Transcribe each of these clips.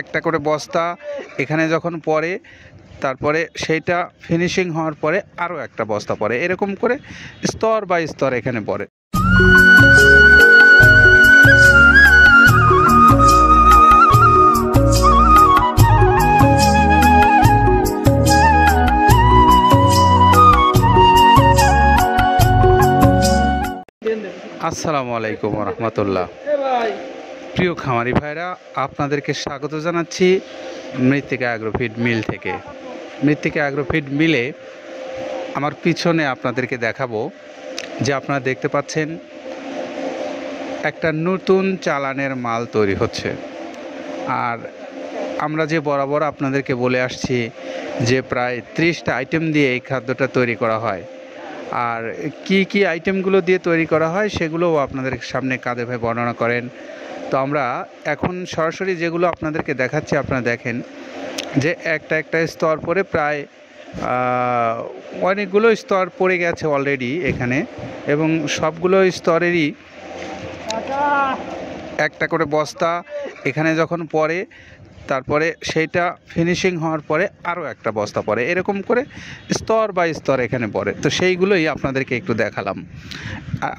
একটা করে বস্তা এখানে যখন পড়ে, তারপরে সেইটা ফিনিশিং হওয়ার পরে আরও একটা বস্তা পড়ে, এরকম করে স্তর বাই স্তর এখানে পড়ে। আসসালামু আলাইকুম রহমতুল্লাহ। প্রিয় খামারি ভাইরা, আপনাদেরকে স্বাগত জানাচ্ছি মৃত্তিকা অ্যাগ্রোফিড মিল থেকে। মৃত্তিকা অ্যাগ্রোফিড মিলে আমার পিছনে আপনাদেরকে দেখাবো যে আপনারা দেখতে পাচ্ছেন একটা নতুন চালানের মাল তৈরি হচ্ছে। আর আমরা যে বরাবর আপনাদেরকে বলে আসছি যে প্রায় 30টা আইটেম দিয়ে এই খাদ্যটা তৈরি করা হয়। আর কি কি আইটেমগুলো দিয়ে তৈরি করা হয় সেগুলোও আপনাদের সামনে কাদের ভাই বর্ণনা করেন। তো আমরা এখন সরাসরি যেগুলো আপনাদেরকে দেখাচ্ছি, আপনারা দেখেন যে একটা একটা স্তর পরে প্রায় অনেকগুলো স্তর পড়ে গেছে অলরেডি এখানে, এবং সবগুলো স্তরেরই একটা করে বস্তা এখানে যখন পড়ে, তারপরে সেইটা ফিনিশিং হওয়ার পরে আরও একটা বস্তা পড়ে, এরকম করে স্তর বাই স্তর এখানে পড়ে। তো সেইগুলোই আপনাদেরকে একটু দেখালাম।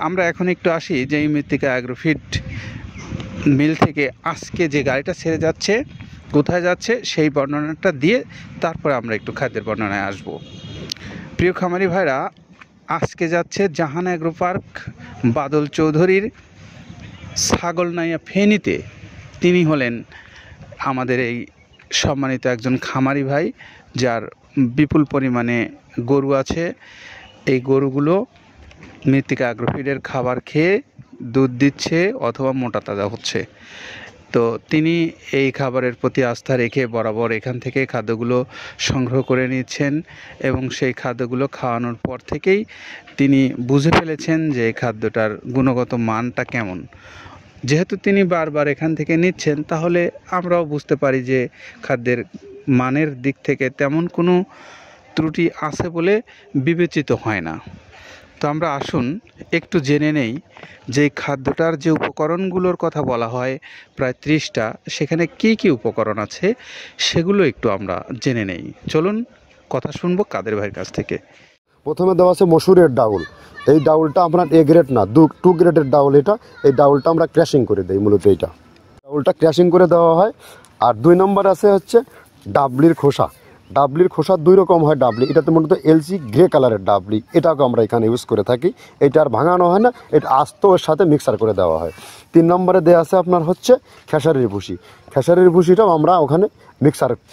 আমরা এখন একটু আসি যে এই মৃত্তিকা অ্যাগ্রোফিড মিল থেকে আজকে যে গাড়িটা ছেড়ে যাচ্ছে কোথায় যাচ্ছে সেই বর্ণনাটা দিয়ে তারপরে আমরা একটু খাদ্যের বর্ণনায় আসব। প্রিয় খামারি ভাইরা, আজকে যাচ্ছে জাহান অ্যাগ্রো পার্ক বাদল চৌধুরীর ছাগলনাইয়া ফেনীতে। তিনি হলেন আমাদের এই সম্মানিত একজন খামারি ভাই, যার বিপুল পরিমাণে গরু আছে। এই গরুগুলো মৃত্তিকা অ্যাগ্রোফিডের খাবার খেয়ে দুধ দিচ্ছে অথবা মোটা তাজা হচ্ছে। তো তিনি এই খাবারের প্রতি আস্থা রেখে বরাবর এখান থেকে খাদ্যগুলো সংগ্রহ করে নিচ্ছেন, এবং সেই খাদ্যগুলো খাওয়ানোর পর থেকেই তিনি বুঝে ফেলেছেন যে এই খাদ্যটার গুণগত মানটা কেমন। যেহেতু তিনি বারবার এখান থেকে নিচ্ছেন, তাহলে আমরাও বুঝতে পারি যে খাদ্যের মানের দিক থেকে তেমন কোনো ত্রুটি আছে বলে বিবেচিত হয় না। তো আমরা আসুন একটু জেনে নেই যে খাদ্যটার যে উপকরণগুলোর কথা বলা হয় প্রায় 30টা, সেখানে কি কি উপকরণ আছে সেগুলো একটু আমরা জেনে নেই। চলুন কথা শুনবো কাদের ভাইয়ের কাছ থেকে। প্রথমে দেওয়া আছে মসুরের ডাউল। এই ডাউলটা আপনার এ গ্রেড না, 2 গ্রেডের ডাউল এটা। এই ডাউলটা আমরা ক্র্যাশিং করে দিই, মূলত এইটা ডাউলটা ক্র্যাশিং করে দেওয়া হয়। আর 2 নম্বর আছে হচ্ছে ডাবলির খোসা। ডাবলির খোসা 2 রকম হয় ডাবলি, এটাতে মূলত এলসি গ্রে কালারের ডাবলি, এটাকে আমরা এখানে ইউজ করে থাকি। এটা আর ভাঙানো হয় না, এটা আস্ত ওর সাথে মিক্সার করে দেওয়া হয়। 3 নম্বরে দেওয়া আছে আপনার হচ্ছে খেসারির ভুসি। খেসারির ভুসিটাও আমরা ওখানে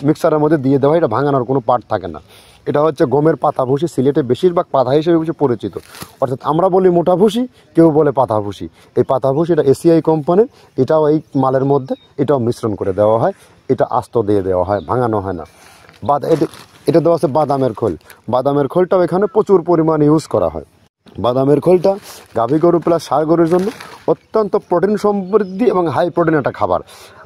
মিক্সারের মধ্যে দিয়ে দেওয়া হয়, এটা ভাঙানোর কোনো পার্ট থাকে না। এটা হচ্ছে গমের পাতা ভুসি, সিলেটে বেশিরভাগ পাতা হিসেবে পরিচিত। অর্থাৎ আমরা বলি মোটা ভুসি, কেউ বলে পাতা ভুসি। এই পাতা ভুসি এটা এসিআই কোম্পানির, এটাও এই মালের মধ্যে এটাও মিশ্রণ করে দেওয়া হয়। এটা আস্ত দিয়ে দেওয়া হয়, ভাঙানো হয় না। এটা দেওয়া আছে বাদামের খোল। বাদামের খোলটাও এখানে প্রচুর পরিমাণে ইউজ করা হয়। বাদামের খোলটা গাভী গরু প্লাস ষাঁড় গরুর জন্য অত্যন্ত প্রোটিন সমৃদ্ধি এবং হাই প্রোটিন একটা খাবার।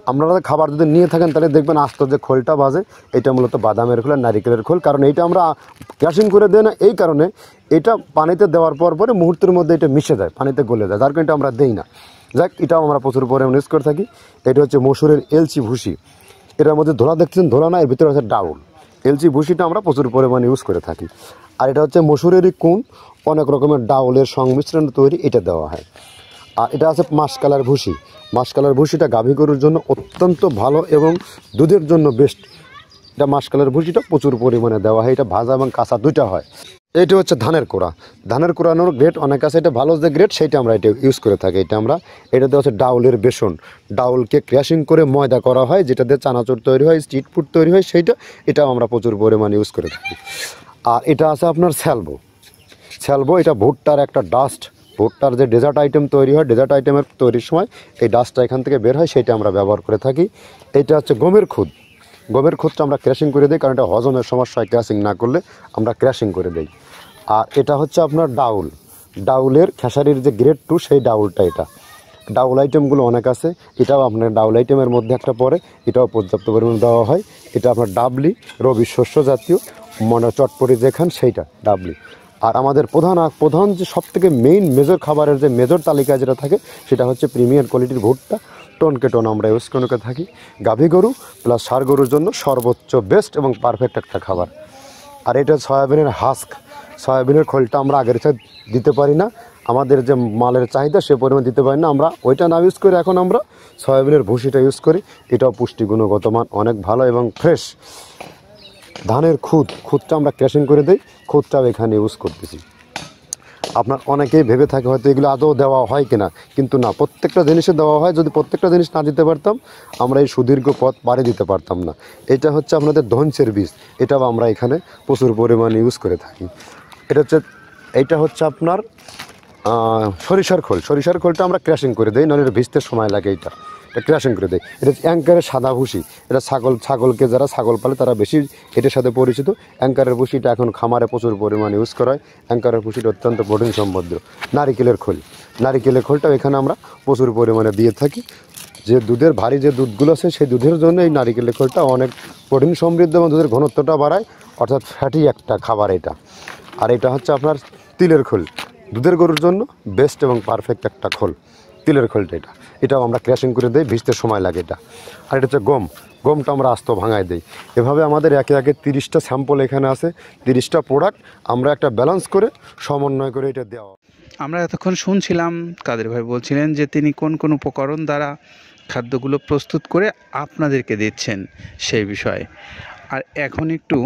আপনারা খাবার যদি নিয়ে থাকেন তাহলে দেখবেন আস্ত যে খোলটা বাজে, এটা মূলত বাদামের খোল আর নারিকেলের খোল। কারণ এইটা আমরা ক্র্যাশিং করে দেয় না, এই কারণে এটা পানিতে দেওয়ার পরে মুহূর্তের মধ্যে এটা মিশে যায়, পানিতে গলে যায়, যার কারণে এটা আমরা দেই না। যাক, এটাও আমরা প্রচুর পরিমাণে ইউজ করে থাকি। এটা হচ্ছে মসুরের এলচি ভুসি। এটার মধ্যে ধোলা দেখছেন, ধোলা না, এর ভিতরে আছে ডাউল। এলচি ভুসিটা আমরা প্রচুর পরিমাণে ইউজ করে থাকি। আর এটা হচ্ছে মসুরেরই কুন, অনেক রকমের ডাউলের সংমিশ্রণ তৈরি, এটা দেওয়া হয়। আর এটা আছে মাসকালার ভুসি। মাসকালার ভুসিটা গাভী গরুর জন্য অত্যন্ত ভালো এবং দুধের জন্য বেস্ট। এটা মাসকালার ভুসিটা প্রচুর পরিমাণে দেওয়া হয়, এটা ভাজা এবং কাঁচা দুইটা হয়। এইটা হচ্ছে ধানের কোড়া। ধানের কোড়ানোর গ্রেড অনেক আছে, এটা ভালো যে গ্রেড সেইটা আমরা এটা ইউজ করে থাকি। এটা দেওয়া হচ্ছে ডাউলের বেসন। ডাউলকে ক্র্যাশিং করে ময়দা করা হয়, যেটা দিয়ে চানাচুর তৈরি হয়, স্ট্রিট ফুড তৈরি হয়, এটাও আমরা প্রচুর পরিমাণে ইউজ করে থাকি। আর এটা আছে আপনার স্যালবো। এটা ভুট্টার একটা ডাস্ট। ভুট্টার যে ডেজার্ট আইটেম তৈরি হয়, ডেজার্ট আইটেমের তৈরির সময় এই ডাস্টটা এখান থেকে বের হয়, সেটা আমরা ব্যবহার করে থাকি। এটা হচ্ছে গমের খুদ। গমের খুদটা আমরা ক্র্যাশিং করে দিই, কারণ এটা হজমের সমস্যায় ক্র্যাশিং না করলে আমরা ক্র্যাশিং করে দিই। আর এটা হচ্ছে আপনার ডাউলের খেসারির যে গ্রেড 2 সেই ডাউলটা। এটা ডাউল আইটেমগুলো অনেক আছে, এটাও আপনার ডাউল আইটেমের মধ্যে একটা পড়ে, এটাও পর্যাপ্ত পরিমাণে দেওয়া হয়। এটা আপনার ডাবলি, রবি শস্য জাতীয়, চটপটি যেখান সেইটা ডাবলি। আর আমাদের প্রধান যে সবথেকে মেজর খাবারের যে মেজর তালিকায় যেটা থাকে সেটা হচ্ছে প্রিমিয়ার কোয়ালিটির ভুট্টা, টন কে টন আমরা ইউজ করে থাকি। গাভী গরু প্লাস ষাঁড় গরুর জন্য সর্বোচ্চ বেস্ট এবং পারফেক্ট একটা খাবার। আর এটা সয়াবিনের হাস্ক, সয়াবিনের খোলটা আমরা আগের সাথে দিতে পারি না, আমাদের যে মালের চাহিদা সে পরিমাণ দিতে পারি না, আমরা ওইটা না ইউজ করে এখন আমরা সয়াবিনের ভুসিটা ইউজ করি। এটাও পুষ্টি গুণগত মান অনেক ভালো এবং ফ্রেশ। ধানের খুদটা আমরা ক্র্যাশিং করে দিই, খুদটাও এখানে ইউজ করতেছি। আপনার অনেকেই ভেবে থাকে হয়তো এগুলো আদৌ দেওয়া হয় কিনা, কিন্তু না, প্রত্যেকটা জিনিসে দেওয়া হয়। যদি প্রত্যেকটা জিনিস না দিতে পারতাম আমরা এই সুদীর্ঘ পথ পাড়ি দিতে পারতাম না। এটা হচ্ছে আপনাদের ধনচের বীজ, এটাও আমরা এখানে প্রচুর পরিমাণে ইউজ করে থাকি। এইটা হচ্ছে আপনার সরিষার খোলটা আমরা ক্র্যাশিং করে দিই, নাহলে ভিজতে সময় লাগে। এটা ক্র্যাশিং করে দেয়। এটা অ্যাঙ্কারের সাদা ভুসি, এটা ছাগলকে যারা ছাগল পালে তারা বেশি এটার সাথে পরিচিত। অ্যাঙ্কারের ভুসিটা এখন খামারে প্রচুর পরিমাণে ইউজ করা হয়। অ্যাঙ্কারের ভুসিটা অত্যন্ত প্রোটিন সমৃদ্ধ। নারিকেলের খোলটাও এখানে আমরা প্রচুর পরিমাণে দিয়ে থাকি। যে দুধের ভারী যে দুধগুলো আছে সেই দুধের জন্য এই নারিকেলের খোলটা অনেক প্রোটিন সমৃদ্ধ এবং দুধের ঘনত্বটা বাড়ায়, অর্থাৎ ফ্যাটি একটা খাবার এটা। আর এটা হচ্ছে আপনার তিলের খোল, দুধের গরুর জন্য বেস্ট এবং পারফেক্ট একটা খোল, তিলের খোলটা। এটাও আমরা ক্র্যাশিং করে দিই, ভিজতে সময় লাগে এটা। আর এটা হচ্ছে গমটা আমরা আস্ত ভাঙায় দিই। এভাবে আমাদের একে 30টা স্যাম্পল এখানে আছে, 30টা প্রোডাক্ট আমরা একটা ব্যালেন্স করে সমন্বয় করে এটা দেওয়া। আমরা এতক্ষণ শুনছিলাম কাদের ভাই বলছিলেন যে তিনি কোন কোন উপকরণ দ্বারা খাদ্যগুলো প্রস্তুত করে আপনাদেরকে দিচ্ছেন সেই বিষয়ে। আর এখন একটু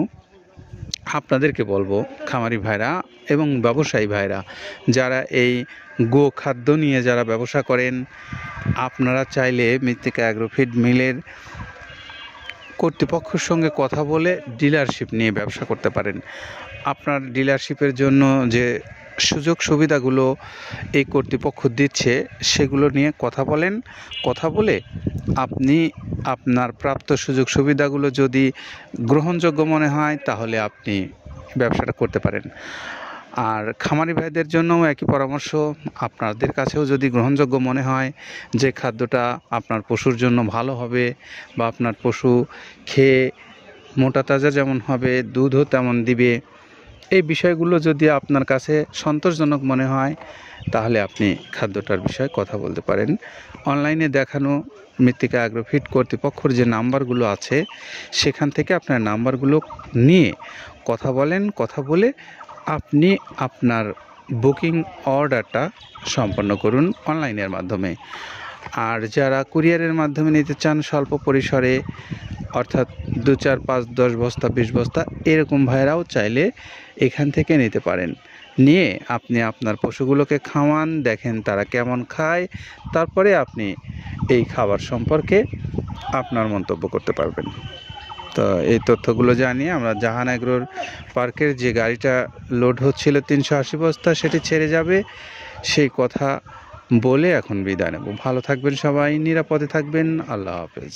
আপনাদেরকে বলবো, খামারি ভাইরা এবং ব্যবসায়ী ভাইরা যারা এই গো খাদ্য নিয়ে যারা ব্যবসা করেন, আপনারা চাইলে মৃত্তিকা অ্যাগ্রোফিড মিলের কর্তৃপক্ষের সঙ্গে কথা বলে ডিলারশিপ নিয়ে ব্যবসা করতে পারেন। আপনার ডিলারশিপের জন্য যে সুযোগ সুবিধাগুলো এই কর্তৃপক্ষ দিচ্ছে সেগুলো নিয়ে কথা বলে আপনি আপনার প্রাপ্ত সুযোগ সুবিধাগুলো যদি গ্রহণযোগ্য মনে হয় তাহলে আপনি ব্যবসাটা করতে পারেন। আর খামারি ভাইদের জন্যও একই পরামর্শ, আপনাদের কাছেও যদি গ্রহণযোগ্য মনে হয় যে খাদ্যটা আপনার পশুর জন্য ভালো হবে বা আপনার পশু খেয়ে মোটা তাজা যেমন হবে দুধও তেমন দিবে, এই বিষয়গুলো যদি আপনার কাছে সন্তোষজনক মনে হয় তাহলে আপনি খাদ্যটার বিষয়ে কথা বলতে পারেন। অনলাইনে দেখানো মৃত্তিকা অ্যাগ্রোফিড কর্তৃপক্ষের যে নাম্বারগুলো আছে সেখান থেকে আপনার নাম্বারগুলো নিয়ে কথা বলে আপনি আপনার বুকিং অর্ডারটা সম্পন্ন করুন অনলাইনের মাধ্যমে। আর যারা কুরিয়ারের মাধ্যমে নিতে চান স্বল্প পরিসরে, অর্থাৎ 2, 4, 5, 10 বস্তা 20 বস্তা এরকম ভাইরাও চাইলে এখান থেকে নিতে পারেন। নিয়ে আপনি আপনার পশুগুলোকে খাওয়ান, দেখেন তারা কেমন খায়, তারপরে আপনি এই খাবার সম্পর্কে আপনার মন্তব্য করতে পারবেন। তো এই তথ্যগুলো জানিয়ে আমরা জাহান অ্যাগ্রোর পার্কের যে গাড়িটা লোড হচ্ছিল 380 বস্তা সেটি ছেড়ে যাবে সেই কথা বলে এখন বিদায় নেব। ভালো থাকবেন সবাই, নিরাপদে থাকবেন। আল্লাহ হাফেজ।